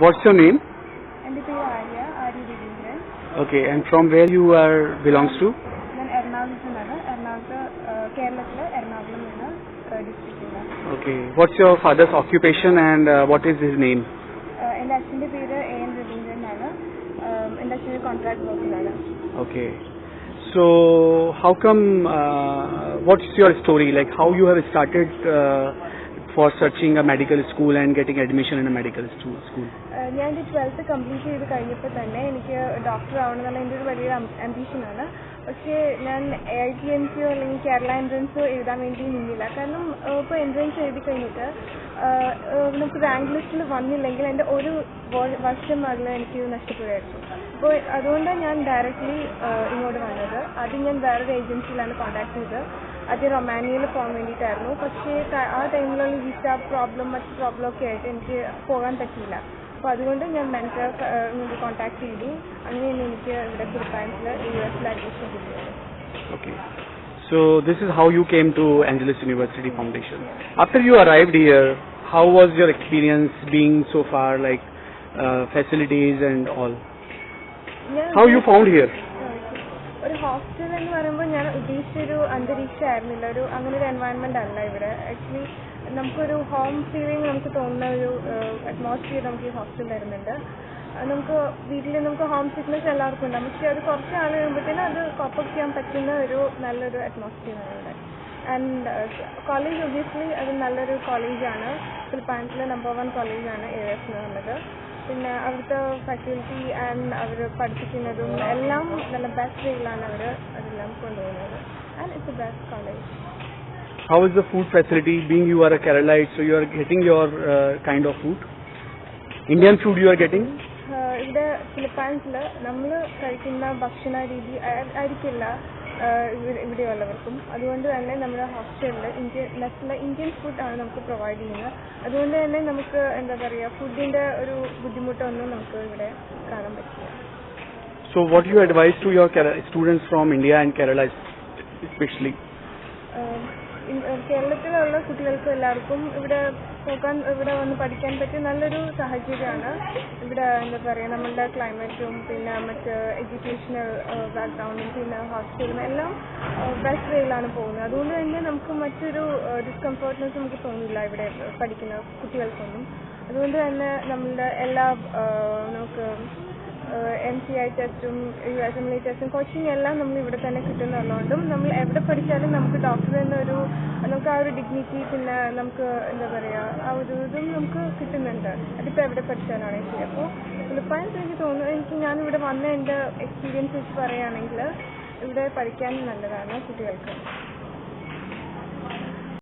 What's your name? എൻ്റെ പേര് Arya Raveendran. Okay, and from where you are belongs to? ഞാൻ എറണാകുളത്ത് നിന്നാണ്. കേരളത്തിലെ എറണാകുളം എന്ന ഡിസ്ട്രിക്റ്റിലാണ്. Okay, what's your father's occupation and what is his name? എൻ്റെ അച്ഛൻ്റെ പേര് AN രവീന്ദ്രൻ എന്നാണ്. എൻ്റെ അച്ഛൻ്റെ contract വർക്കിലാണ്. Okay, so how come, what's your story, like how you have started for searching a medical school and getting admission in a medical school? ഞാൻ 12th complete ചെയ്ത് കഴിഞ്ഞപ്പോൾ തന്നെ എനിക്ക് ഡോക്ടർ ആവണമെന്നുള്ള എൻ്റെ ഒരു വലിയൊരു അംബീഷനാണ്. പക്ഷേ ഞാൻ AITNC അല്ലെങ്കിൽ കേരള എൻട്രൻസോ എഴുതാൻ വേണ്ടി നിന്നില്ല. കാരണം ഇപ്പോൾ എൻട്രൻസ് എഴുതി കഴിഞ്ഞിട്ട് നമുക്ക് റാങ്ക് ലിസ്റ്റിൽ വന്നില്ലെങ്കിൽ എൻ്റെ ഒരു വർഷം അതിൽ എനിക്ക് നഷ്ടപ്പെടുമായിരുന്നു. അപ്പോൾ അതുകൊണ്ടാണ് ഞാൻ ഡയറക്റ്റ്ലി ഇങ്ങോട്ട് വന്നത്. ആദ്യം ഞാൻ വേറൊരു ഏജൻസിയിലാണ് കോൺടാക്ട് ചെയ്തത്. ആദ്യം റൊമാനിയയിൽ പോകാൻ വേണ്ടിയിട്ടായിരുന്നു. പക്ഷേ ആ ടൈമിലുള്ള വിസ പ്രോബ്ലം മറ്റ് പ്രോബ്ലം ഒക്കെ ആയിട്ട് എനിക്ക് പോകാൻ പറ്റിയില്ല. അപ്പോൾ അതുകൊണ്ട് ഞാൻ മെൻറ്റർ ഇങ്ങോട്ട് കോൺടാക്ട് ചെയ്തു. അങ്ങനെയാണ് എനിക്ക് ഇവിടെ ഫിലിപ്പൈൻസിൽ US അഡ്മിഷൻ കിട്ടിയത്. Okay, so this is how you came to Angeles University Foundation. After you arrived here, how was your experience being so far, like facilities and all? How you found here? ഒരു hostel എന്ന് പറയുമ്പോൾ ഞാൻ ഉദ്ദേശിച്ചൊരു അന്തരീക്ഷമായിരുന്നില്ല, അങ്ങനെ ഒരു environment അല്ല ഇവിടെ. Actually നമുക്കൊരു home feeling നമുക്ക് തോന്നുന്ന ഒരു അറ്റ്മോസ്ഫിയർ നമുക്ക് ഈ ഹോസ്റ്റലിൽ തരുന്നുണ്ട്. നമുക്ക് വീട്ടിൽ നമുക്ക് ഹോം സിക്നെസ് എല്ലാവർക്കും ഉണ്ടാകും. പക്ഷെ അത് കുറച്ച് നാൾ കഴിയുമ്പോഴത്തേനും അത് കോപ്പപ്പ് ചെയ്യാൻ പറ്റുന്ന ഒരു നല്ലൊരു അറ്റ്മോസ്ഫിയറാണ് ഇവിടെ. ആൻഡ് കോളേജ് ഒബ്വിയസ്ലി അത് നല്ലൊരു കോളേജാണ്. ഫിലിപ്പൈൻസിലെ നമ്പർ 1 കോളേജാണ് AS എന്ന് പറഞ്ഞത്. പിന്നെ അവിടുത്തെ ഫാക്കൽറ്റി ആൻഡ് അവർ പഠിപ്പിക്കുന്നതും എല്ലാം നല്ല ബെസ്റ്റ് വേയിലാണ് അവർ അതെല്ലാം കൊണ്ടുപോകുന്നത്. And it's A best college. How is the food facility? Being you are a Keralite, so you are getting your kind of food? Indian food you are getting? ഇവിടെ ഫിലിപ്പൈൻസിൽ നമ്മൾ കഴിക്കുന്ന ഭക്ഷണ രീതി ആയിരിക്കില്ല ഇവിടെയുള്ളവർക്കും. അതുകൊണ്ട് തന്നെ നമ്മുടെ ഹോസ്റ്റലിൽ മെസ്സിലെ ഇന്ത്യൻ ഫുഡാണ് നമുക്ക് പ്രൊവൈഡ് ചെയ്യുന്നത്. അതുകൊണ്ട് തന്നെ നമുക്ക് എന്താ പറയുക, ഫുഡിൻ്റെ ഒരു ബുദ്ധിമുട്ടൊന്നും നമുക്ക് ഇവിടെ കാണാൻ പറ്റില്ല. So what you advise to your students from India and Kerala especially? കേരളത്തിലുള്ള കുട്ടികൾക്ക് എല്ലാവർക്കും ഇവിടെ വന്ന് പഠിക്കാൻ പറ്റിയ നല്ലൊരു സാഹചര്യമാണ്. ഇവിടെ എന്താ പറയുക, നമ്മളുടെ ക്ലൈമറ്റും പിന്നെ മറ്റ് എഡ്യൂക്കേഷണൽ ബാക്ക്ഗ്രൗണ്ടും പിന്നെ ഹോസ്റ്റലും എല്ലാം ബെസ്റ്റ് വേയിലാണ് പോകുന്നത്. അതുകൊണ്ട് തന്നെ നമുക്ക് മറ്റൊരു ഡിസ്കംഫർട്ട്നെസ് നമുക്ക് തോന്നില്ല ഇവിടെ പഠിക്കുന്ന കുട്ടികൾക്കൊന്നും. അതുകൊണ്ട് തന്നെ നമ്മളുടെ എല്ലാ നമുക്ക് MCI ടെസ്റ്റും USMLE ടെസ്റ്റും കോച്ചിങ് എല്ലാം നമ്മൾ ഇവിടെ തന്നെ കിട്ടുന്നുള്ളതുകൊണ്ടും നമ്മൾ എവിടെ പഠിച്ചാലും നമുക്ക് ഡോക്ടർ എന്നൊരു നമുക്ക് ആ ഒരു ഡിഗ്നിറ്റി പിന്നെ നമുക്ക് എന്താ പറയുക ആ ഒരു ഇതും നമുക്ക് കിട്ടുന്നുണ്ട്. അതിപ്പോൾ എവിടെ പഠിച്ചാലാണെങ്കിൽ. അപ്പോൾ ഫിലിപ്പൈൻസ് എനിക്ക് തോന്നുന്നു, ഞാനിവിടെ വന്ന എൻ്റെ എക്സ്പീരിയൻസ് വെച്ച് പറയുകയാണെങ്കിൽ ഇവിടെ പഠിക്കാൻ നല്ലതാണ് കുട്ടികൾക്ക്.